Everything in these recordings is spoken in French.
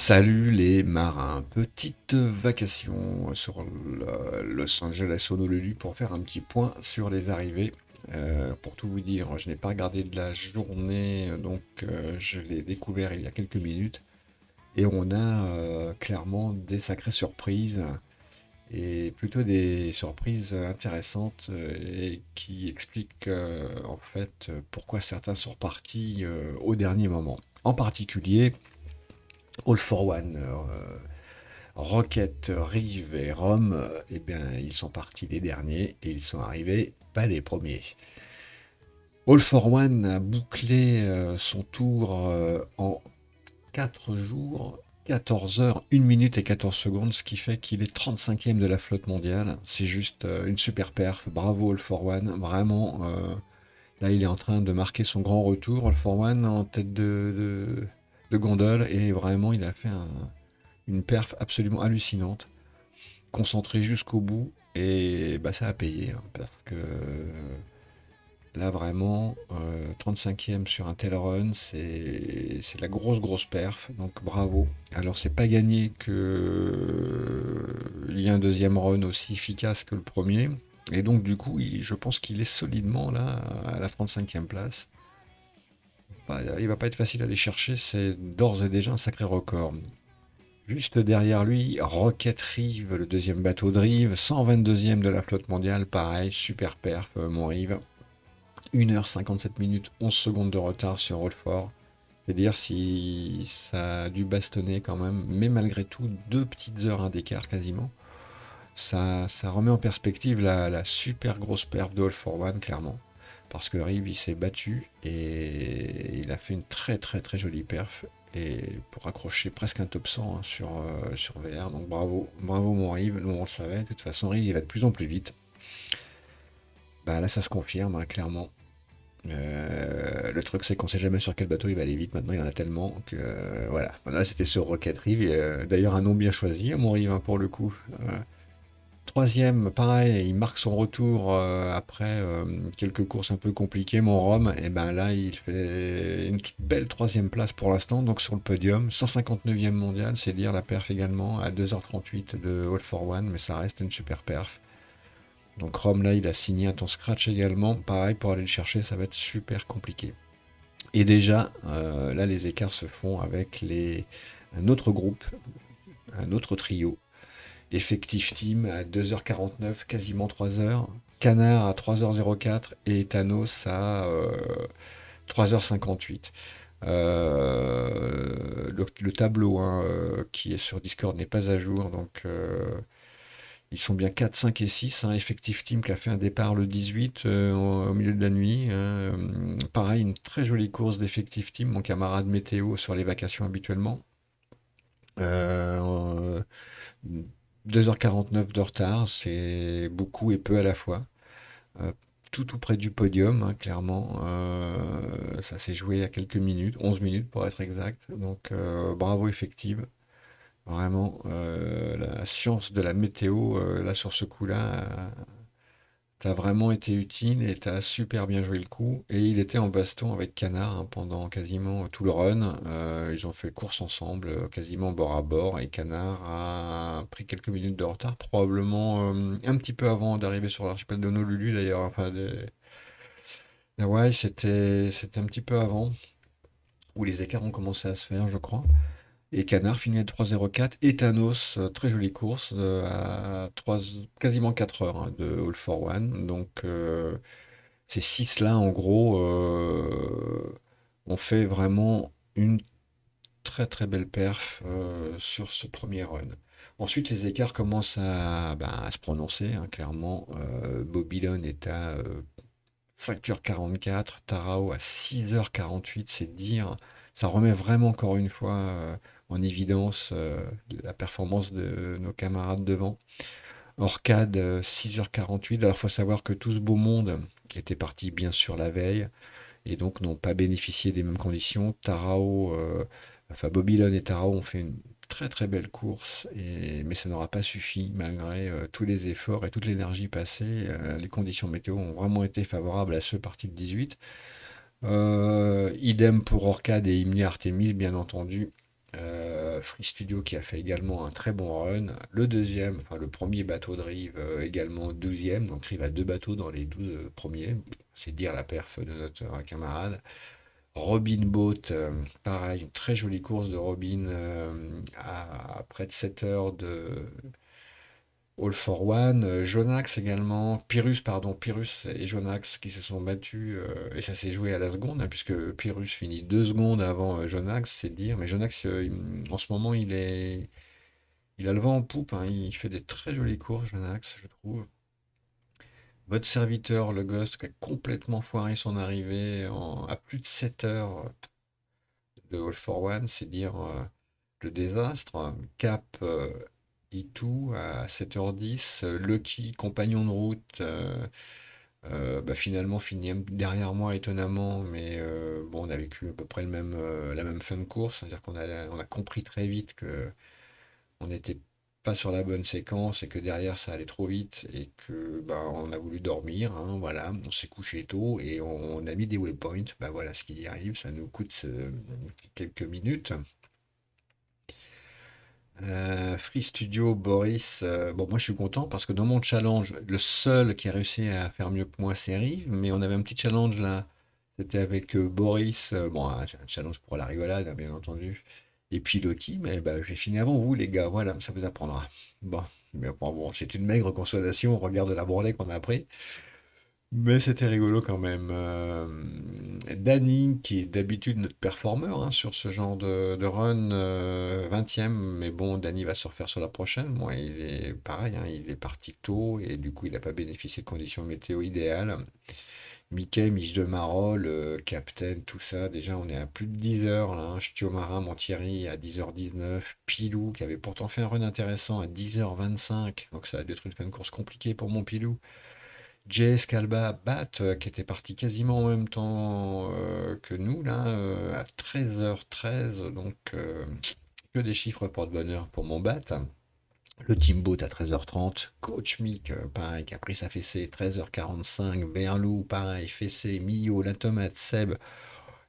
Salut les marins, petite vacation sur Los Angeles Honolulu pour faire un petit point sur les arrivées. Pour tout vous dire, je n'ai pas regardé de la journée, donc je l'ai découvert il y a quelques minutes. Et on a clairement des sacrées surprises, et plutôt des surprises intéressantes et qui expliquent en fait pourquoi certains sont repartis au dernier moment. En particulier, All for One, Rocket, Rive et Rome, eh bien, ils sont partis les derniers et ils sont arrivés pas les premiers. All for One a bouclé son tour en 4 jours, 14 heures, 1 minute et 14 secondes, ce qui fait qu'il est 35e de la flotte mondiale. C'est juste une super perf. Bravo All for One. Vraiment, là, il est en train de marquer son grand retour. All for One en tête de gondole et vraiment, il a fait une perf absolument hallucinante, concentré jusqu'au bout, et bah ça a payé, hein, parce que là vraiment, 35e sur un tel run, c'est la grosse perf, donc bravo. Alors c'est pas gagné que il y a un deuxième run aussi efficace que le premier, et donc du coup je pense qu'il est solidement là à la 35e place. Bah, il va pas être facile à aller chercher, c'est d'ores et déjà un sacré record. Juste derrière lui, Rocket Reeve, le deuxième bateau de Rive, 122e de la flotte mondiale, pareil, super perf, mon Rive. 1h 57 minutes, 11 secondes de retard sur Rollfort. C'est dire si ça a dû bastonner quand même, mais malgré tout, 2 petites heures d'écart quasiment. Ça remet en perspective la super grosse perf de All for One, clairement. Parce que Rive, il s'est battu et il a fait une très jolie perf. Et pour accrocher presque un top 100 hein, sur VR. Donc bravo mon Rive. Nous on le savait. De toute façon, Rive, il va de plus en plus vite. Bah là, ça se confirme, hein, clairement. Le truc, c'est qu'on sait jamais sur quel bateau il va aller vite. Maintenant, il y en a tellement que voilà. Là, c'était sur Rocket Rive. D'ailleurs, un nom bien choisi, hein, mon Rive, hein, pour le coup. Troisième, pareil, il marque son retour après quelques courses un peu compliquées, mon Rome. Et ben là, il fait une belle troisième place pour l'instant, donc sur le podium. 159e mondial, c'est dire la perf également, à 2h38 de All for One, mais ça reste une super perf. Donc Rome, là, il a signé un temps scratch également. Pareil, pour aller le chercher, ça va être super compliqué. Et déjà, là, les écarts se font avec un autre groupe, un autre trio. Effectif team à 2h49, quasiment 3h. Canard à 3h04 et Thanos à 3h58. Le tableau hein, qui est sur Discord n'est pas à jour, donc ils sont bien 4, 5 et 6. Hein, effectif team qui a fait un départ le 18 au milieu de la nuit. Pareil, une très jolie course d'effectif team, mon camarade météo sur les vacations habituellement. Euh, 2h49 de retard, c'est beaucoup et peu à la fois. Euh, tout près du podium, hein, clairement. Ça s'est joué à quelques minutes, 11 minutes pour être exact. Donc bravo effective. Vraiment, la science de la météo, là sur ce coup-là, t'as vraiment été utile et t'as super bien joué le coup. Et il était en baston avec Canard hein, pendant quasiment tout le run. Ils ont fait course ensemble, quasiment bord à bord. Et Canard a pris quelques minutes de retard, probablement un petit peu avant d'arriver sur l'archipel de Honolulu d'ailleurs. Enfin, ouais, c'était un petit peu avant où les écarts ont commencé à se faire, je crois. Et Canard finit à 3,04. Et Thanos, très jolie course, à 3, quasiment 4 heures hein, de All for One. Donc ces 6 là, en gros, ont fait vraiment une très belle perf sur ce premier run. Ensuite, les écarts commencent à se prononcer, hein, clairement. Bobby Lone est à 5h44, Tarao à 6h48, c'est dire. Ça remet vraiment encore une fois en évidence la performance de nos camarades devant. Orcade 6h48. Alors il faut savoir que tout ce beau monde qui était parti bien sûr la veille et donc n'ont pas bénéficié des mêmes conditions. Tarao, enfin Bobylon et Tarao ont fait une très belle course, mais ça n'aura pas suffi malgré tous les efforts et toute l'énergie passée. Les conditions météo ont vraiment été favorables à ceux partis de 18. Idem pour Orcade et Imni Artemis, bien entendu. Free Studio qui a fait également un très bon run. Le deuxième, enfin le premier bateau de Rive également 12e, donc Rive a deux bateaux dans les 12 premiers. C'est dire la perf de notre camarade. Robin Boat, pareil, une très jolie course de Robin à près de 7 heures de All for One. Jonax également, Pyrrhus, pardon, Pyrrhus et Jonax qui se sont battus, et ça s'est joué à la seconde, hein, puisque Pyrrhus finit 2 secondes avant Jonax, c'est dire, mais Jonax en ce moment il a le vent en poupe, hein, il fait des très jolies courses, Jonax, je trouve. Votre serviteur, le Ghost, qui a complètement foiré son arrivée à plus de 7 heures de All for One, c'est dire le désastre. Cap Itu à 7h10, Lucky, compagnon de route, bah, finalement finit derrière moi étonnamment, mais bon, on a vécu à peu près la même fin de course, c'est-à-dire on a compris très vite que on n'était pas sur la bonne séquence et que derrière ça allait trop vite et que bah, on a voulu dormir, hein, voilà, on s'est couché tôt et on a mis des waypoints, bah voilà ce qui y arrive, ça nous coûte quelques minutes. Free Studio, Boris, bon moi je suis content parce que dans mon challenge, le seul qui a réussi à faire mieux que moi c'est Rive, mais on avait un petit challenge là, c'était avec Boris, bon un challenge pour la rigolade hein, bien entendu, et puis Loki, mais bah, j'ai fini avant vous les gars, voilà, ça vous apprendra. Bon, mais bon, c'est une maigre consolation au regard de la branlée qu'on a pris. Mais c'était rigolo quand même. Danny, qui est d'habitude notre performeur hein, sur ce genre de run, 20e, mais bon, Danny va se refaire sur la prochaine. Moi, il est pareil, hein, il est parti tôt et du coup, il n'a pas bénéficié de conditions météo idéales. Mickey, Mich de Marolles, Captain, tout ça, déjà on est à plus de 10 heures là. Hein. Marin, Monthierry à 10h19, Pilou qui avait pourtant fait un run intéressant à 10h25, donc ça a dû être une fin de course compliquée pour mon Pilou. JS Calba Bat, qui était parti quasiment en même temps que nous, là, à 13h13, donc que des chiffres porte-bonheur pour mon Bat. Le Teamboat à 13h30, Coach Mick, pareil, qui a pris sa fessée, 13h45, Berlou, pareil, fessée, Mio, la tomate, Seb,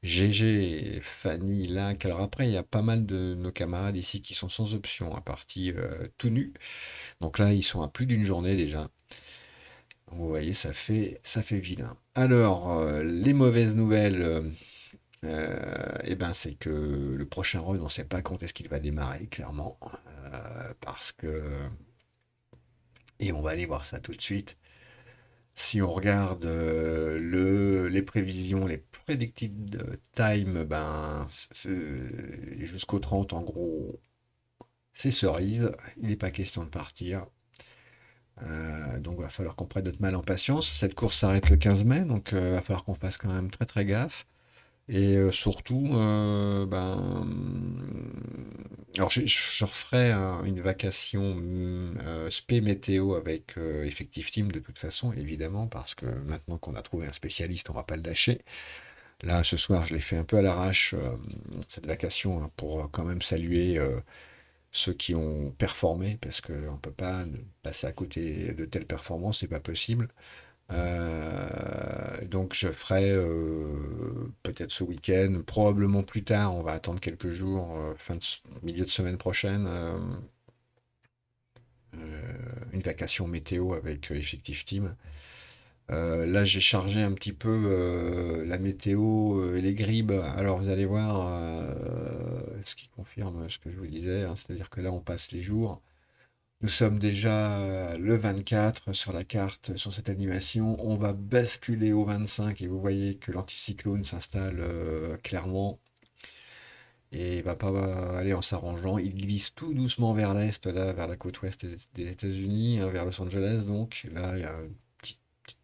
GG, Fanny, Lac. Alors après, il y a pas mal de nos camarades ici qui sont sans option, à partie tout nus. Donc là, ils sont à plus d'une journée déjà. Vous voyez, ça fait vilain. Alors, les mauvaises nouvelles, eh ben, c'est que le prochain run, on ne sait pas quand est-ce qu'il va démarrer, clairement, parce que, et on va aller voir ça tout de suite. Si on regarde les prévisions, les predicted time, ben, jusqu'au 30, en gros, c'est cerise. Il n'est pas question de partir. Donc, il va falloir qu'on prenne notre mal en patience. Cette course s'arrête le 15 mai, donc il va falloir qu'on fasse quand même très très gaffe. Et surtout, ben, alors je referai une vacation spé météo avec Effective Team de toute façon, évidemment, parce que maintenant qu'on a trouvé un spécialiste, on va pas le lâcher. Là, ce soir, je l'ai fait un peu à l'arrache, cette vacation, hein, pour quand même saluer ceux qui ont performé, parce qu'on ne peut pas passer à côté de telles performances, c'est pas possible. Donc je ferai peut-être ce week-end, probablement plus tard, on va attendre quelques jours, milieu de semaine prochaine, une vacation météo avec Effective Team. Là j'ai chargé un petit peu la météo et les grilles. Alors vous allez voir ce qui confirme ce que je vous disais, hein, c'est-à-dire que là on passe les jours. Nous sommes déjà le 24 sur la carte, sur cette animation. On va basculer au 25 et vous voyez que l'anticyclone s'installe clairement et il va pas aller en s'arrangeant. Il glisse tout doucement vers l'est, là, vers la côte ouest des États-Unis, hein, vers Los Angeles. Donc là, il y a une petite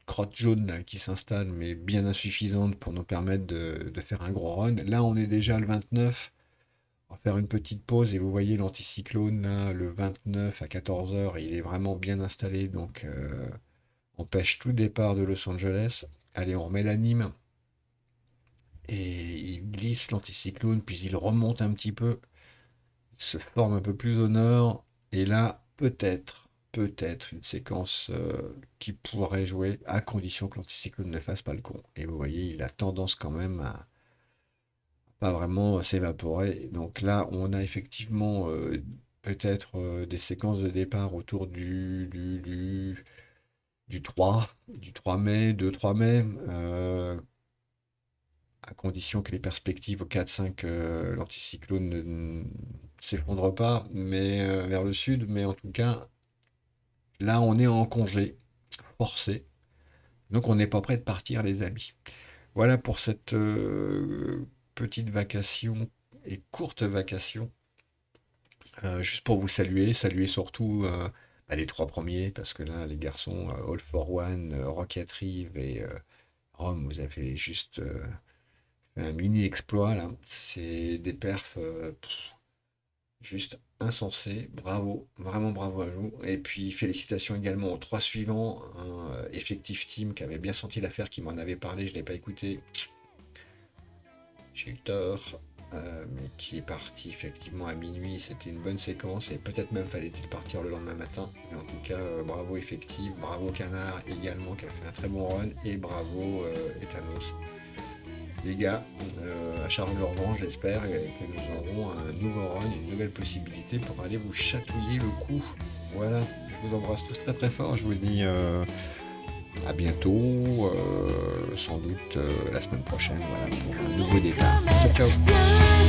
crotte jaune là, qui s'installe, mais bien insuffisante pour nous permettre de faire un gros run. Là, on est déjà le 29. On va faire une petite pause et vous voyez l'anticyclone là, le 29 à 14 heures, il est vraiment bien installé, donc empêche tout départ de Los Angeles. Allez, on remet l'anime et il glisse l'anticyclone, puis il remonte un petit peu, il se forme un peu plus au nord, et là, peut-être une séquence qui pourrait jouer à condition que l'anticyclone ne fasse pas le con. Et vous voyez, il a tendance quand même à pas vraiment s'évaporer. Donc là, on a effectivement peut-être des séquences de départ autour du 3 mai, 2-3 mai, à condition que les perspectives au 4-5, l'anticyclone ne s'effondre pas, mais vers le sud. Mais en tout cas, là, on est en congé forcé, donc on n'est pas prêt de partir, les amis. Voilà pour cette petite vacation et courte vacation. Juste pour vous saluer surtout les trois premiers, parce que là, les garçons, All for One, Rocket Reef et Rome, vous avez juste fait un mini exploit là. C'est des perfs juste insensés. Bravo, vraiment bravo à vous. Et puis félicitations également aux trois suivants, un effectif team qui avait bien senti l'affaire, qui m'en avait parlé, je ne l'ai pas écouté. J'ai eu tort, mais qui est parti effectivement à minuit. C'était une bonne séquence et peut-être même fallait-il partir le lendemain matin. Mais en tout cas, bravo effectif, bravo Canard également qui a fait un très bon run et bravo Ethanos. Les gars, acharnez leur revanche, j'espère que nous aurons un nouveau run, une nouvelle possibilité pour aller vous chatouiller le cou. Voilà, je vous embrasse tous très très fort. Je vous dis à bientôt, sans doute la semaine prochaine, voilà, pour un nouveau départ. Ciao, ciao.